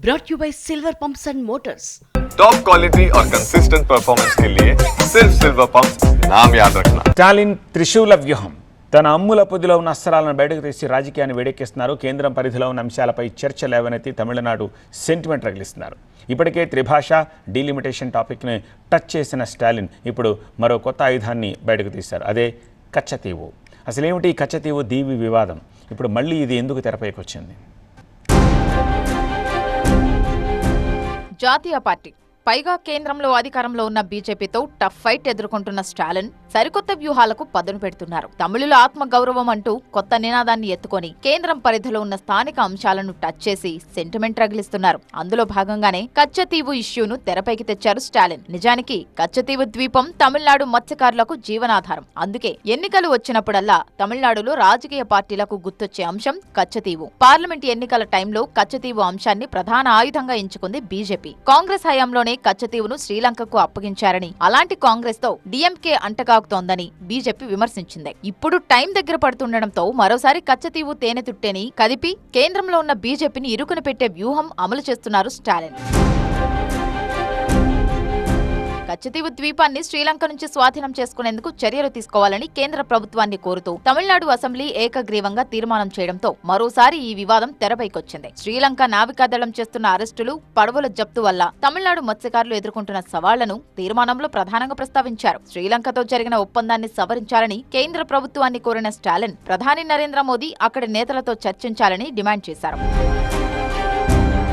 brought you by Silver Pumps and Motors. Top quality और consistent performance के लिए सिर्फ सिल्वर पंप्स नाम याद रखना. స్టాలిన్ త్రిశూల వ్యూహం తన అమ్ముల పొదిలో ఉన్న అస్త్రాలను బయటకు తీసి రాజకీయాన్ని వేడెక్కిస్తున్నారు. కేంద్రం పరిధిలో ఉన్న అంశాలపై చర్చ లేవనెత్తి తమిళనాడు సెంటిమెంట్ రగిలిస్తున్నారు. ఇప్పటికే త్రిభాష డీలిమిటేషన్ టాపిక్ని టచ్ చేసిన స్టాలిన్ ఇప్పుడు మరో కొత్త ఆయుధాన్ని బయటకు తీశారు. అదే కచ్చతీవు. అసలేమిటి కచ్చతీవు దీవి వివాదం? ఇప్పుడు మళ్ళీ ఇది ఎందుకు తెరపైకి వచ్చింది? జాతీయ పార్టీ పైగా కేంద్రంలో అధికారంలో ఉన్న బీజేపీతో టఫ్ ఫైట్ ఎదుర్కొంటున్న స్టాలిన్ సరికొత్త వ్యూహాలకు పదును పెడుతున్నారు. తమిళుల ఆత్మ గౌరవం అంటూ కొత్త నినాదాన్ని ఎత్తుకొని కేంద్రం పరిధిలో ఉన్న స్థానిక అంశాలను టచ్ చేసి సెంటిమెంట్ రగిలిస్తున్నారు. అందులో భాగంగానే కచ్చతీవు ఇష్యూను తెరపైకి తెచ్చారు స్టాలిన్. నిజానికి కచ్చతీవు ద్వీపం తమిళనాడు మత్స్యకారులకు జీవనాధారం. అందుకే ఎన్నికలు వచ్చినప్పుడల్లా తమిళనాడులో రాజకీయ పార్టీలకు గుర్తొచ్చే అంశం కచ్చతీవు. పార్లమెంట్ ఎన్నికల టైంలో కచ్చతీవు అంశాన్ని ప్రధాన ఆయుధంగా ఎంచుకుంది బీజేపీ. కాంగ్రెస్ హయాంలోనే కచ్చతీవును శ్రీలంకకు అప్పగించారని, అలాంటి కాంగ్రెస్ తో డీఎంకే అంటకాగుతోందని బీజేపీ విమర్శించింది. ఇప్పుడు టైం దగ్గర పడుతుండటంతో మరోసారి కచ్చతీవు తేనెతుట్టెని కదిపి కేంద్రంలో ఉన్న బీజేపీని ఇరుకున పెట్టే వ్యూహం అమలు చేస్తున్నారు స్టాలిన్. కచ్చతీవు ద్వీపాన్ని శ్రీలంక నుంచి స్వాధీనం చేసుకునేందుకు చర్యలు తీసుకోవాలని కేంద్ర ప్రభుత్వాన్ని కోరుతూ తమిళనాడు అసెంబ్లీ ఏకగ్రీవంగా తీర్మానం చేయడంతో మరోసారి ఈ వివాదం తెరపైకొచ్చింది. శ్రీలంక నావికాదళం చేస్తున్న అరెస్టులు, పడవల జప్తు వల్ల తమిళనాడు మత్స్యకారులు ఎదుర్కొంటున్న సవాళ్లను తీర్మానంలో ప్రధానంగా ప్రస్తావించారు. శ్రీలంకతో జరిగిన ఒప్పందాన్ని సవరించాలని కేంద్ర ప్రభుత్వాన్ని కోరిన స్టాలిన్ ప్రధాని నరేంద్ర మోదీ అక్కడి నేతలతో చర్చించాలని డిమాండ్ చేశారు.